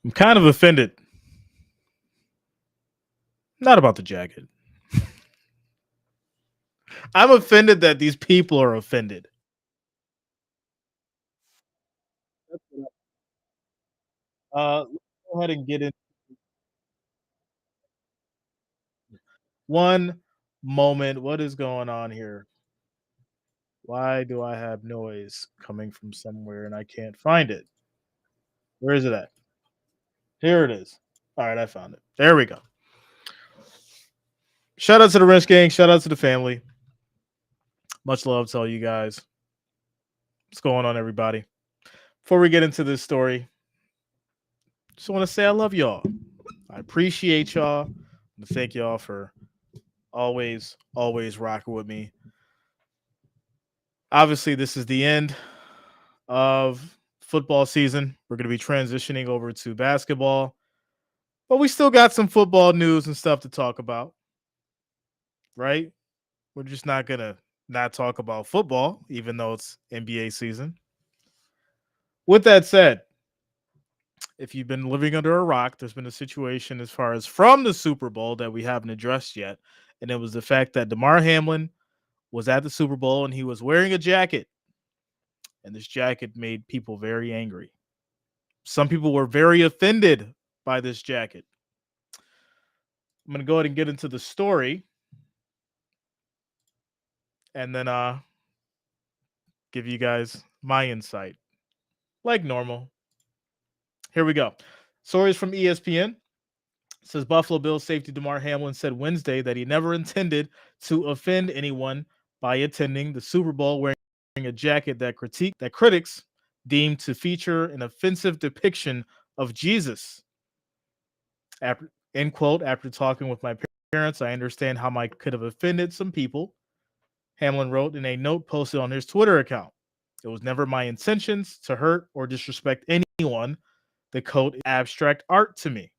I'm kind of offended. Not about the jacket. I'm offended that these people are offended. Let's go ahead and get in one moment. What is going on here? Why do I have noise coming from somewhere and I can't find it? Where is it at? Here it is. All right, I found it. There we go. Shout out to the Wrench Gang. Shout out to the family. Much love to all you guys. What's going on, everybody? Before we get into this story, just want to say I love y'all. I appreciate y'all. Thank y'all for always rocking with me. Obviously, this is the end of football season. We're going to be transitioning over to basketball, but we still got some football news and stuff to talk about, right? We're just not going to not talk about football, even though it's NBA season. With that said, if you've been living under a rock, there's been a situation as far as from the Super Bowl that we haven't addressed yet. And it was the fact that Damar Hamlin was at the Super Bowl and he was wearing a jacket. And this jacket made people very angry. Some people were very offended by this jacket. I'm going to go ahead and get into the story and then give you guys my insight like normal. Here we go. Stories from ESPN. It says Buffalo Bills safety Damar Hamlin said Wednesday that he never intended to offend anyone by attending the Super Bowl wearing a jacket that critics deemed to feature an offensive depiction of Jesus. After end quote, after talking with my parents, I understand how I could have offended some people. Hamlin wrote in a note posted on his Twitter account. It was never my intentions to hurt or disrespect anyone. The coat is abstract art to me.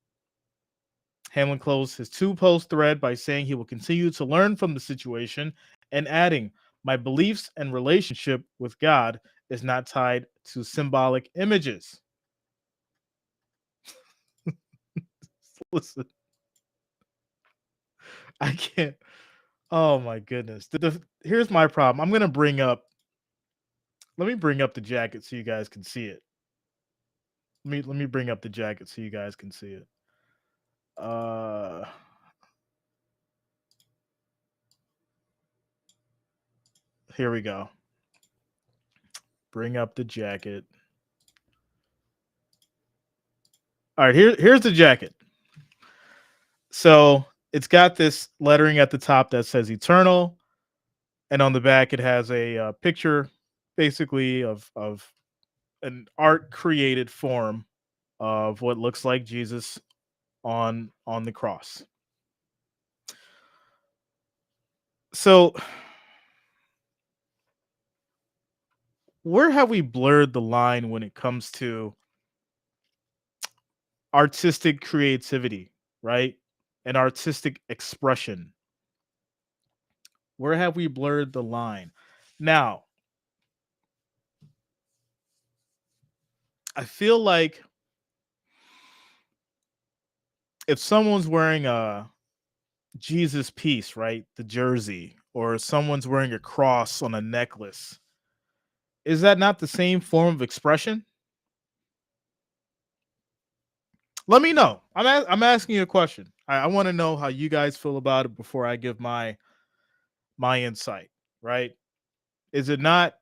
Hamlin closed his two-post thread by saying he will continue to learn from the situation and adding, my beliefs and relationship with God is not tied to symbolic images. Listen, I can't. Oh my goodness. Here's my problem. Let me bring up the jacket so you guys can see it. Let me bring up the jacket so you guys can see it. Here we go. Bring up the jacket. All right, here's the jacket. So it's got this lettering at the top that says eternal, and on the back it has a picture, basically of an art created form of what looks like Jesus on the cross. So where have we blurred the line when it comes to artistic creativity, right? And artistic expression? Where have we blurred the line? Now, I feel like if someone's wearing a Jesus piece, right? The jersey, or someone's wearing a cross on a necklace, is that not the same form of expression? Let me know. I'm asking you a question. I want to know how you guys feel about it before I give my insight, right? Is it not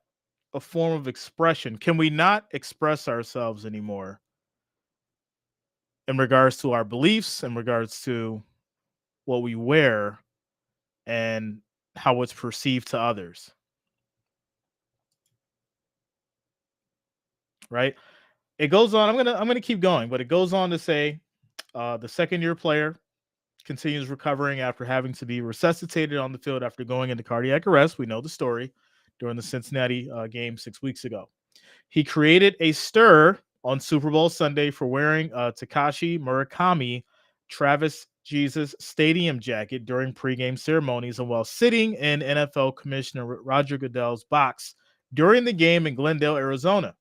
a form of expression? Can we not express ourselves anymore in regards to our beliefs, in regards to what we wear and how it's perceived to others, right? It goes on. I'm gonna keep going, but it goes on to say the second-year player continues recovering after having to be resuscitated on the field after going into cardiac arrest. We know the story during the Cincinnati game 6 weeks ago. He created a stir on Super Bowl Sunday for wearing a Takashi Murakami Travis Jesus Stadium jacket during pregame ceremonies and while sitting in NFL Commissioner Roger Goodell's box during the game in Glendale, Arizona.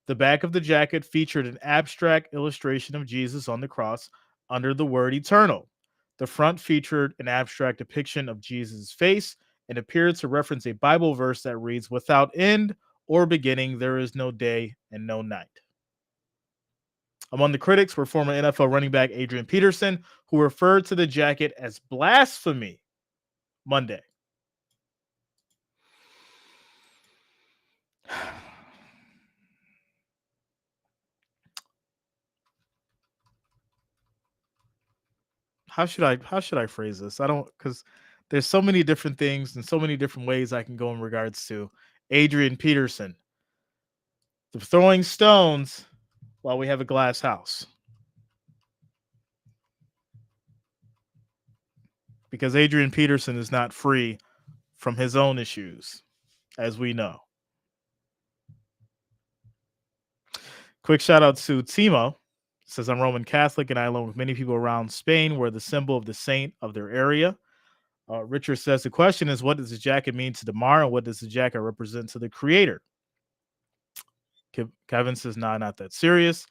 The back of the jacket featured an abstract illustration of Jesus on the cross under the word eternal. The front featured an abstract depiction of Jesus' face and appeared to reference a Bible verse that reads, "Without end or beginning, there is no day and no night." Among the critics were former NFL running back Adrian Peterson, who referred to the jacket as blasphemy Monday. How should I phrase this? I don't, because there's so many different things and so many different ways I can go in regards to Adrian Peterson. The throwing stones while we have a glass house. Because Adrian Peterson is not free from his own issues, as we know. Quick shout out to Timo. Says, I'm Roman Catholic and I, along with many people around Spain, wear the symbol of the saint of their area. Richard says, the question is, what does the jacket mean to Damar and what does the jacket represent to the creator? Kevin says, nah, not that serious.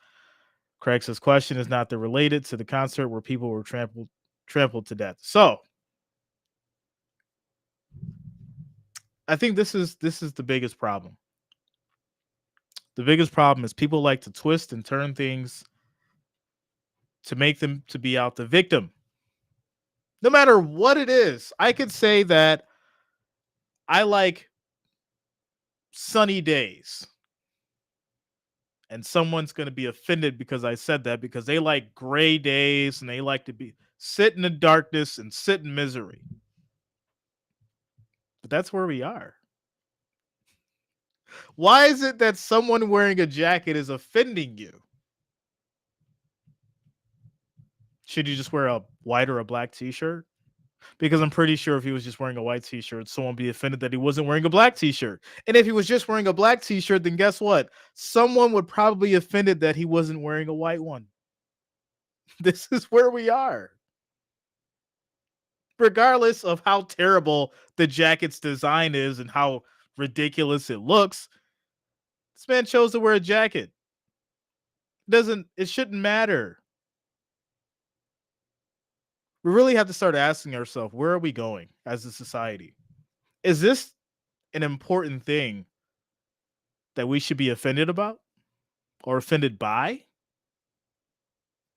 Craig says, question is not that related to the concert where people were trampled to death. So I think this is the biggest problem. The biggest problem is people like to twist and turn things to make them to be out the victim. No matter what it is, I could say that I like sunny days. And someone's going to be offended because I said that, because they like gray days and they like to sit in the darkness and sit in misery. But that's where we are. Why is it that someone wearing a jacket is offending you? Should you just wear a white or a black t-shirt? Because I'm pretty sure if he was just wearing a white t-shirt, someone would be offended that he wasn't wearing a black t-shirt. And if he was just wearing a black t-shirt, then guess what? Someone would probably be offended that he wasn't wearing a white one. This is where we are. Regardless of how terrible the jacket's design is and how ridiculous it looks, this man chose to wear a jacket. It shouldn't matter. We really have to start asking ourselves, where are we going as a society? Is this an important thing that we should be offended about or offended by?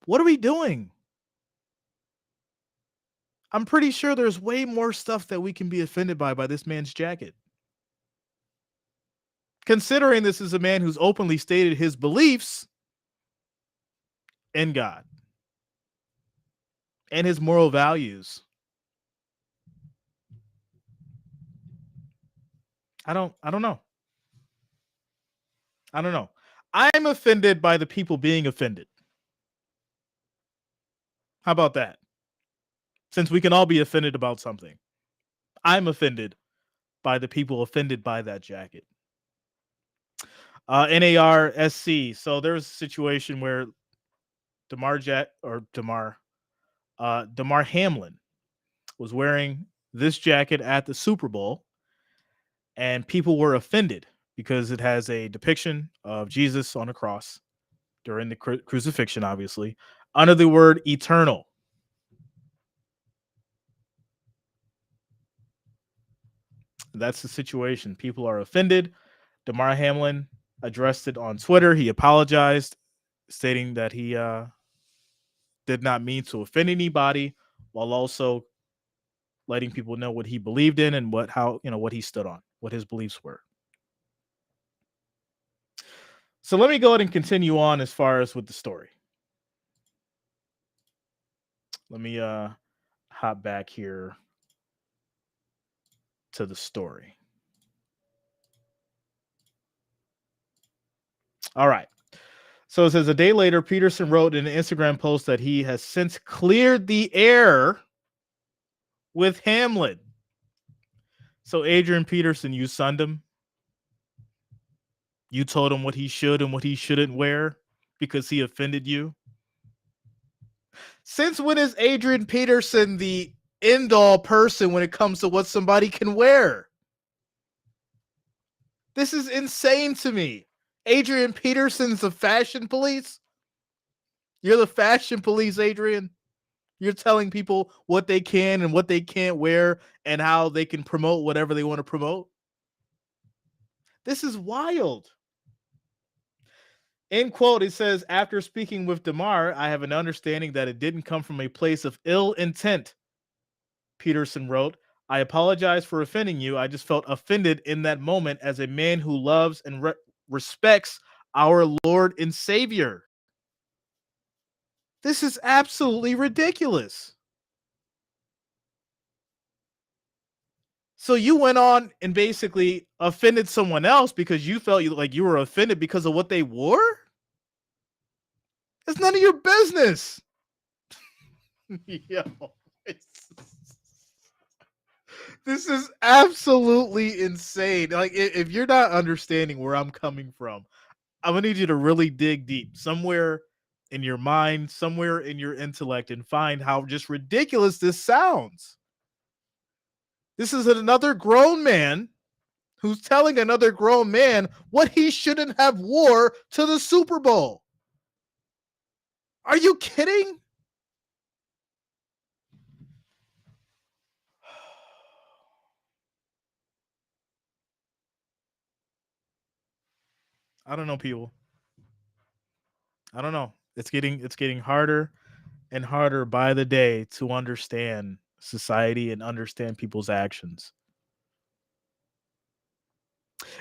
What are we doing? I'm pretty sure there's way more stuff that we can be offended by this man's jacket. Considering this is a man who's openly stated his beliefs in God and his moral values. I don't know. I don't know. I'm offended by the people being offended. How about that? Since we can all be offended about something, I'm offended by the people offended by that jacket. NARSC. So there's a situation where Damar Hamlin was wearing this jacket at the Super Bowl, and people were offended because it has a depiction of Jesus on a cross during the crucifixion, obviously, under the word eternal. That's the situation. People are offended. Damar Hamlin addressed it on Twitter. He apologized, stating that he did not mean to offend anybody, while also letting people know what he believed in and what he stood on, what his beliefs were. So let me go ahead and continue on as far as with the story. Let me hop back here to the story. All right. So it says, a day later, Peterson wrote in an Instagram post that he has since cleared the air with Hamlin. So Adrian Peterson, you sunned him. You told him what he should and what he shouldn't wear because he offended you. Since when is Adrian Peterson the end-all person when it comes to what somebody can wear? This is insane to me. Adrian Peterson's the fashion police. You're the fashion police, Adrian. You're telling people what they can and what they can't wear and how they can promote whatever they want to promote. This is wild. End quote. It says, after speaking with Damar, I have an understanding that it didn't come from a place of ill intent. Peterson wrote, I apologize for offending you. I just felt offended in that moment as a man who loves and respects our Lord and Savior. This is absolutely ridiculous. So you went on and basically offended someone else because you felt like you were offended because of what they wore? It's none of your business. Yo, this is absolutely insane. Like, if you're not understanding where I'm coming from, I'm gonna need you to really dig deep somewhere in your mind, somewhere in your intellect, and find how just ridiculous this sounds. This is another grown man who's telling another grown man what he shouldn't have wore to the Super Bowl. Are you kidding? I don't know, people. I don't know. It's getting harder and harder by the day to understand society and understand people's actions.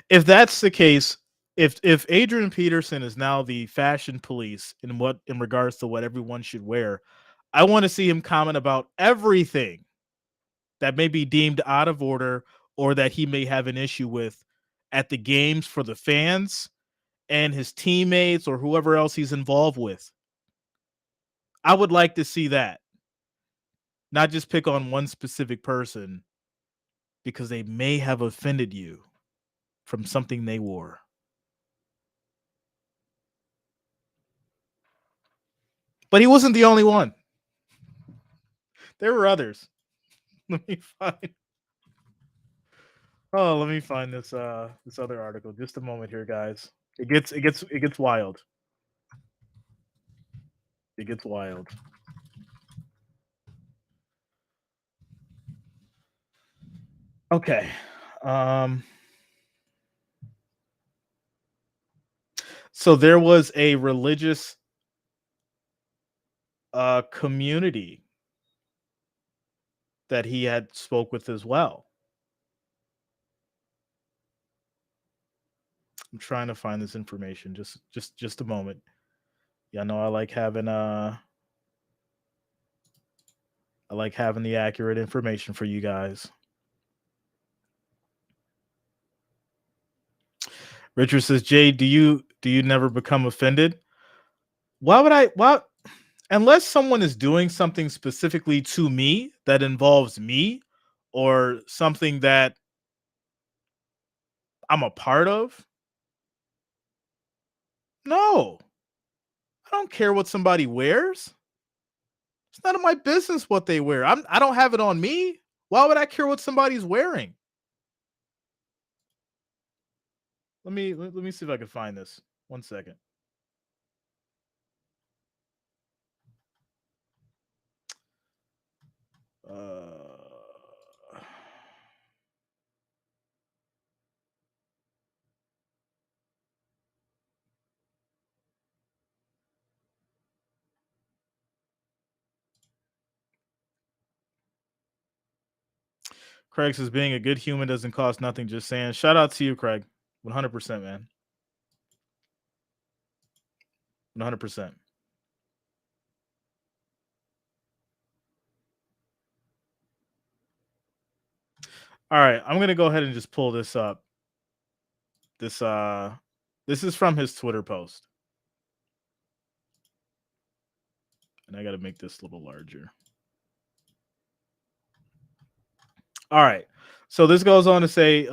If that's the case, if Adrian Peterson is now the fashion police in regards to what everyone should wear, I want to see him comment about everything that may be deemed out of order or that he may have an issue with at the games for the fans and his teammates or whoever else he's involved with. I would like to see that. Not just pick on one specific person because they may have offended you from something they wore. But he wasn't the only one. There were others. Let me find. Oh, let me find this other article. Just a moment here, guys. It gets wild. It gets wild. Okay. Um so there was a religious community that he had spoke with as well. I'm trying to find this information. Just a moment. Yeah, no, I like having the accurate information for you guys. Richard says, Jay, do you never become offended? Why would I? Why? Unless someone is doing something specifically to me that involves me or something that I'm a part of. No, I don't care what somebody wears. It's none of my business what they wear. I don't have it on me. Why would I care what somebody's wearing? Let me see if I can find this. 1 second. Uh, Craig says being a good human doesn't cost nothing. Just saying. Shout out to you, Craig. 100%, man. 100%. All right, I'm gonna go ahead and just pull this up. This is from his Twitter post, and I got to make this a little larger. All right, so this goes on to say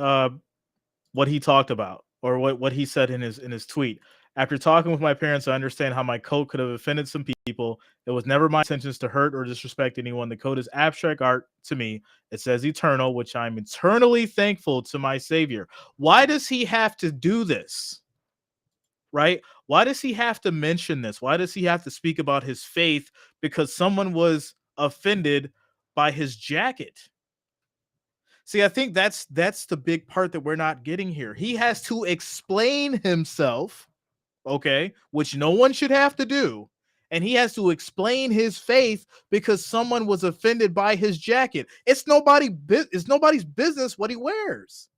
what he talked about or what he said in his tweet. After talking with my parents, I understand how my code could have offended some people. It was never my intentions to hurt or disrespect anyone. The code is abstract art to me. It says eternal, which I'm eternally thankful to my Savior. Why does he have to do this? right? Why does he have to mention this? Why does he have to speak about his faith because someone was offended by his jacket? See, I think that's the big part that we're not getting here. He has to explain himself, okay, which no one should have to do. And he has to explain his faith because someone was offended by his jacket. It's nobody's business what he wears.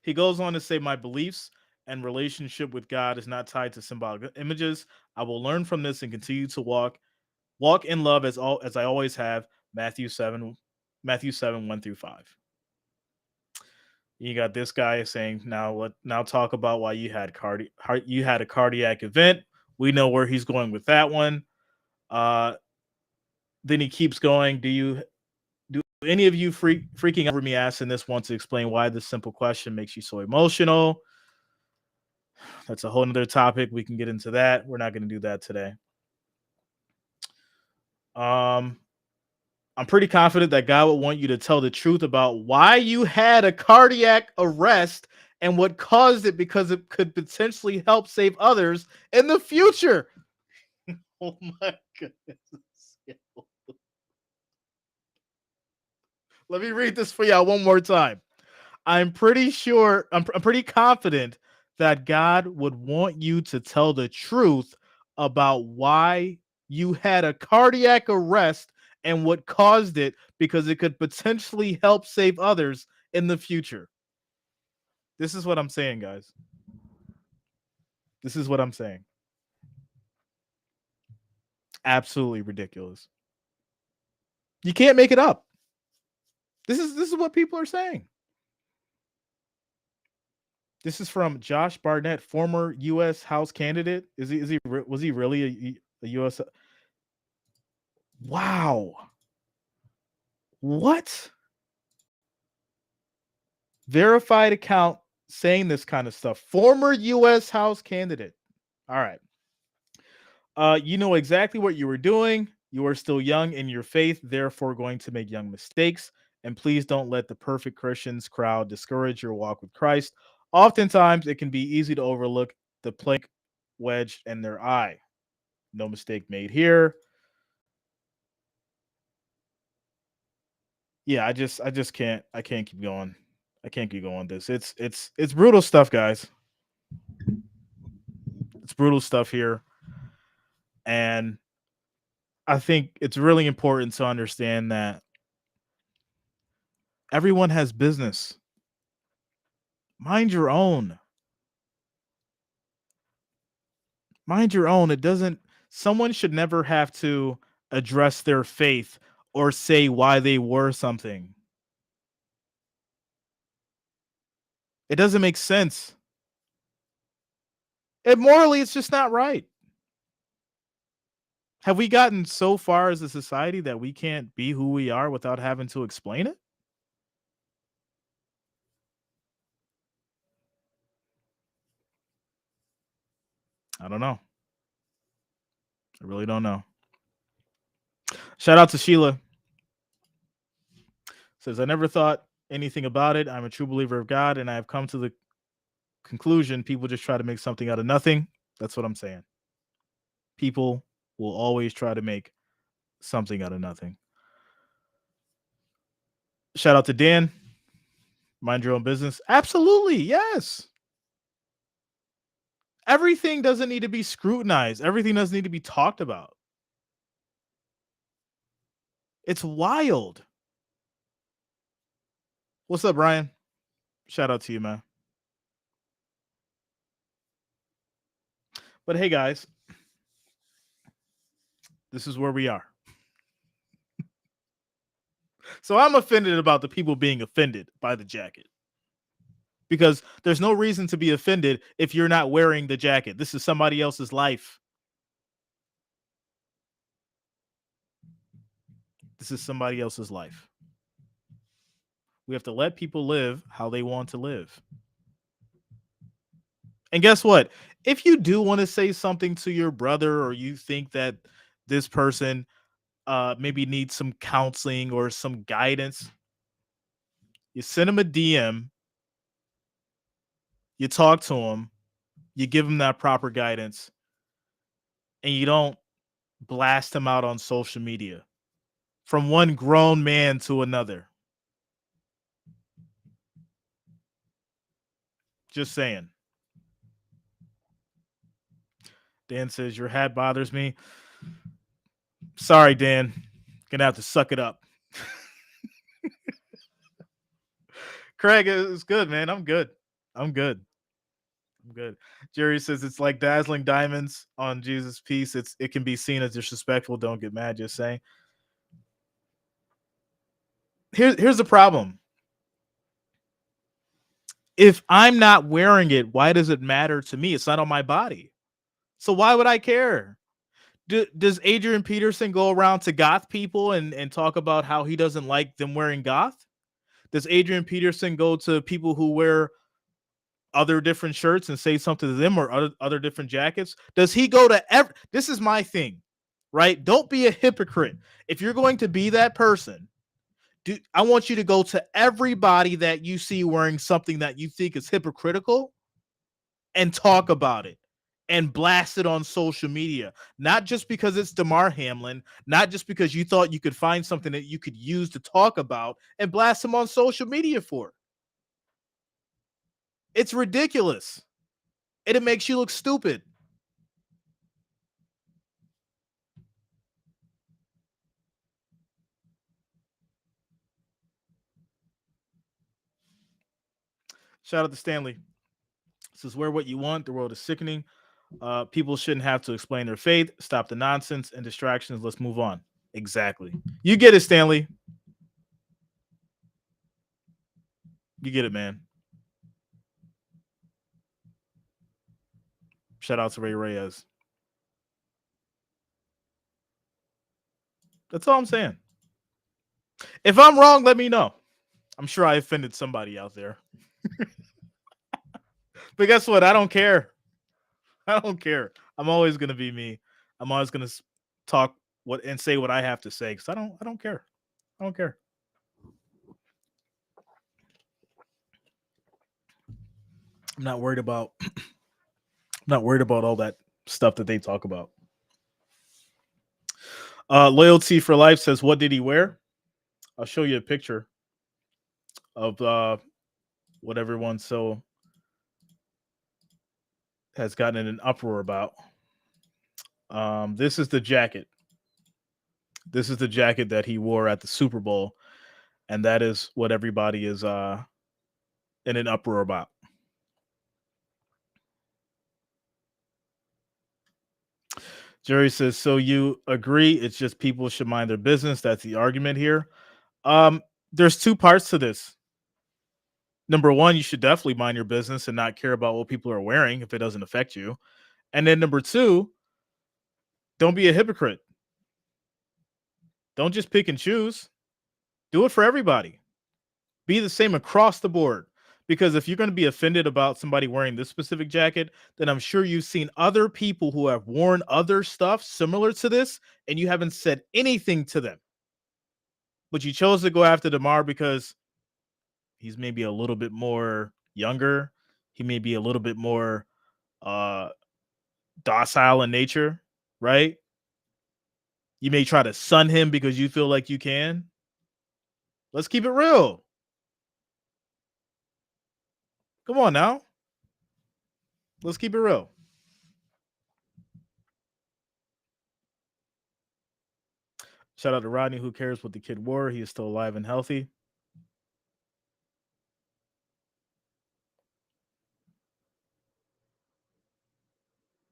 He goes on to say, my beliefs and relationship with God is not tied to symbolic images. I will learn from this and continue to walk in love as I always have. Matthew 7, 1-5. You got this guy saying, now talk about why you had a cardiac event. We know where he's going with that one. Uh then he keeps going. Do any of you freaking out over me asking this want to explain why this simple question makes you so emotional? That's a whole nother topic. We can get into that. We're not going to do that today. Um, I'm pretty confident that God would want you to tell the truth about why you had a cardiac arrest and what caused it because it could potentially help save others in the future. Oh my goodness. Let me read this for y'all one more time. I'm pretty confident that God would want you to tell the truth about why you had a cardiac arrest and what caused it because it could potentially help save others in the future. This is what I'm saying, guys. This is what I'm saying. Absolutely ridiculous. You can't make it up. This is what people are saying. This is from Josh Barnett, former U.S. House candidate. Was he really a U.S. Wow. What? Verified account saying this kind of stuff. Former U.S. House candidate. All right. You know exactly what you were doing. You are still young in your faith, therefore going to make young mistakes. And please don't let the perfect Christians crowd discourage your walk with Christ. Oftentimes, it can be easy to overlook the plank wedged in their eye. No mistake made here. Yeah, I just can't keep going. I can't keep going this. It's brutal stuff, guys. It's brutal stuff here. And I think it's really important to understand that everyone has business. Mind your own. Mind your own. It doesn't Someone should never have to address their faith or say why they were something. It doesn't make sense. And morally, it's just not right. Have we gotten so far as a society that we can't be who we are without having to explain it? I don't know. I really don't know. Shout out to Sheila. Says, I never thought anything about it. I'm a true believer of God, and I have come to the conclusion people just try to make something out of nothing. That's what I'm saying. People will always try to make something out of nothing. Shout out to Dan. Mind your own business. Absolutely. Yes. Everything doesn't need to be scrutinized. Everything doesn't need to be talked about. It's wild. What's up, Brian? Shout out to you, man. But hey, guys, this is where we are. So I'm offended about the people being offended by the jacket because there's no reason to be offended if you're not wearing the jacket. This is somebody else's life. This is somebody else's life. We have to let people live how they want to live. And guess what? If you do want to say something to your brother or you think that this person maybe needs some counseling or some guidance, you send him a DM, you talk to him, you give him that proper guidance, and you don't blast him out on social media from one grown man to another. Just saying. Dan says, your hat bothers me. Sorry, Dan. Gonna have to suck it up. Craig, it's good, man. I'm good. I'm good. I'm good. Jerry says it's like dazzling diamonds on Jesus' piece. It can be seen as disrespectful. Don't get mad. Just saying. Here's the problem. If I'm not wearing it, why does it matter to me? It's not on my body. So why would I care? Does Adrian Peterson go around to goth people and talk about how he doesn't like them wearing goth? Does Adrian Peterson go to people who wear other different shirts and say something to them, or other different jackets? Does he go to this is my thing, right? Don't be a hypocrite. If you're going to be that person, I want you to go to everybody that you see wearing something that you think is hypocritical and talk about it and blast it on social media. Not just because it's Damar Hamlin, not just because you thought you could find something that you could use to talk about and blast him on social media for. It's ridiculous. And it makes you look stupid. Shout out to Stanley. This is where what you want. The world is sickening. People shouldn't have to explain their faith. Stop the nonsense and distractions. Let's move on. Exactly. You get it, Stanley. You get it, man. Shout out to Ray Reyes. That's all I'm saying. If I'm wrong, let me know. I'm sure I offended somebody out there. But guess what? I don't care. I don't care. I'm always gonna be me. I'm always gonna talk what and say what I have to say because I don't care. I don't care. I'm not worried about all that stuff that they talk about. Loyalty for Life says, what did he wear? I'll show you a picture of what everyone so has gotten in an uproar about. This is the jacket. This is the jacket that he wore at the Super Bowl, and that is what everybody is in an uproar about. Jerry says, so you agree it's just people should mind their business? That's the argument here. There's two parts to this. Number one, you should definitely mind your business and not care about what people are wearing if it doesn't affect you. And then number two, don't be a hypocrite. Don't just pick and choose. Do it for everybody. Be the same across the board. Because if you're going to be offended about somebody wearing this specific jacket, then I'm sure you've seen other people who have worn other stuff similar to this, and you haven't said anything to them. But you chose to go after Damar because he's maybe a little bit more younger. He may be a little bit more docile in nature, right? You may try to sun him because you feel like you can. Let's keep it real. Come on now. Let's keep it real. Shout out to Rodney. Who cares what the kid wore? He is still alive and healthy.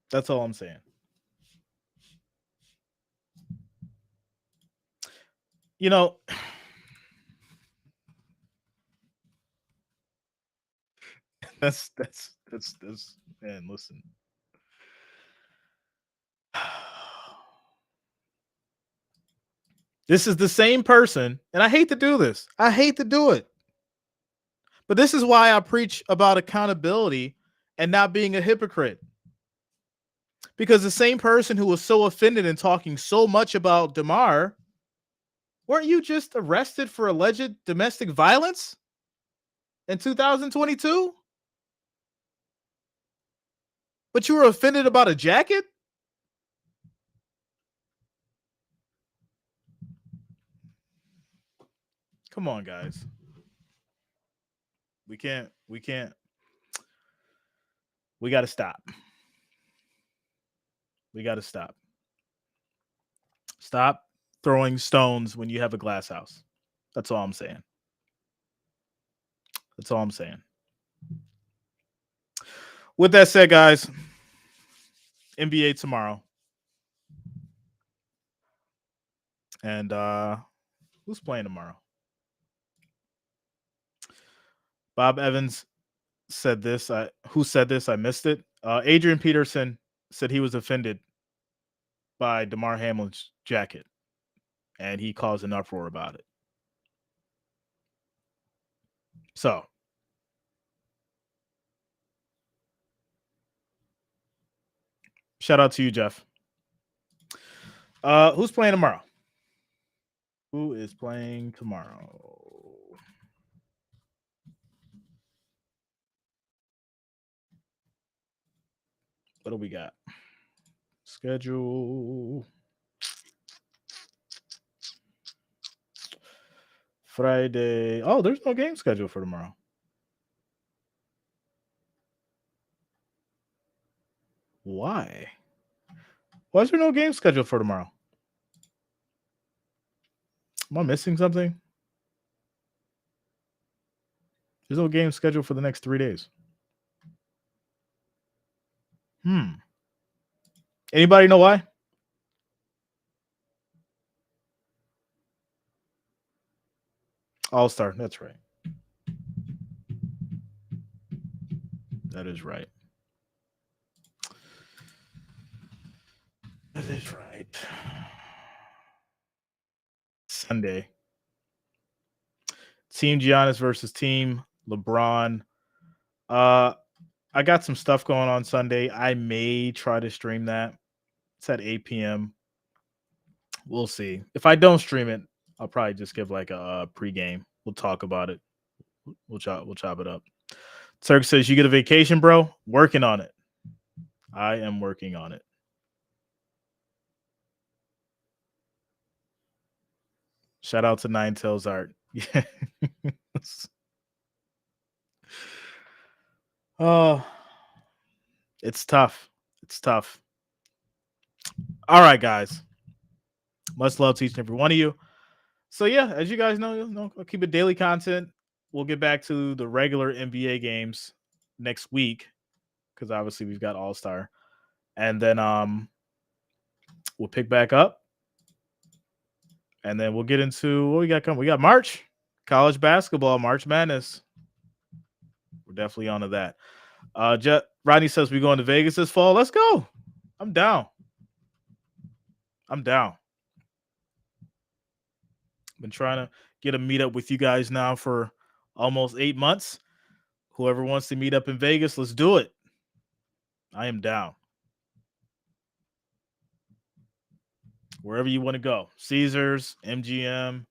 That's all I'm saying. You know, that's man, listen. This is the same person, and I hate to do this. I hate to do it. But this is why I preach about accountability and not being a hypocrite. Because the same person who was so offended and talking so much about Damar Weren't you just arrested for alleged domestic violence in 2022? But you were offended about a jacket? Come on, guys. We can't. We got to stop. We got to stop. Stop throwing stones when you have a glass house. That's all I'm saying. That's all I'm saying. With that said, guys, NBA tomorrow. And who's playing tomorrow? Bob Evans said this. Who said this? I missed it. Adrian Peterson said he was offended by Damar Hamlin's jacket, and he caused an uproar about it. So, shout out to you, Jeff. Who's playing tomorrow? Who is playing tomorrow? What do we got? Schedule. Friday. Oh, there's no game schedule for tomorrow. Why? Why is there no game schedule for tomorrow? Am I missing something? There's no game schedule for the next 3 days. Anybody know why? All-Star. That's right. That is right. That is right. Sunday. Team Giannis versus Team LeBron. I got some stuff going on Sunday. I may try to stream that. It's at 8 p.m. We'll see. If I don't stream it, I'll probably just give like a pregame. We'll talk about it. We'll chop it up. Turk says, you get a vacation, bro? Working on it. I am working on it. Shout out to Nine Tails Art. Yeah. Oh, it's tough. It's tough. All right, guys. Much love to each and every one of you. So yeah, as you guys know, I'll keep it daily content. We'll get back to the regular NBA games next week because obviously we've got All-Star, and then we'll pick back up, and then we'll get into what we got coming. We got March college basketball, March Madness. We're definitely onto that. Rodney says we going to Vegas this fall. Let's go. I'm down. Been trying to get a meetup with you guys now for almost 8 months. Whoever wants to meet up in Vegas, let's do it. I am down. Wherever you want to go. Caesars, MGM,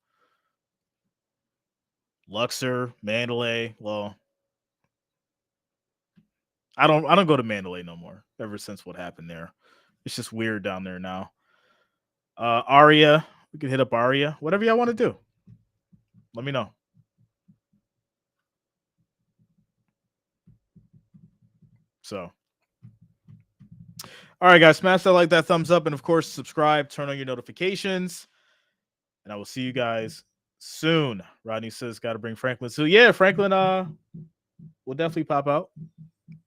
Luxor, Mandalay. Well, I don't go to Mandalay no more ever since what happened there. It's just weird down there now. Aria, we can hit up Aria. Whatever y'all want to do. Let me know. So, all right, guys, smash that like, that thumbs up, and of course, subscribe, turn on your notifications, and I will see you guys soon. Rodney says, got to bring Franklin. So, yeah, Franklin will definitely pop out.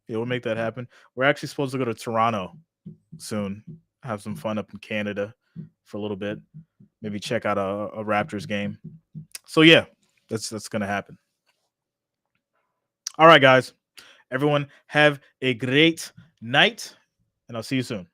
Yeah, we'll make that happen. We're actually supposed to go to Toronto soon, have some fun up in Canada for a little bit, maybe check out a Raptors game. So, yeah, that's going to happen. All right, guys. Everyone have a great night, and I'll see you soon.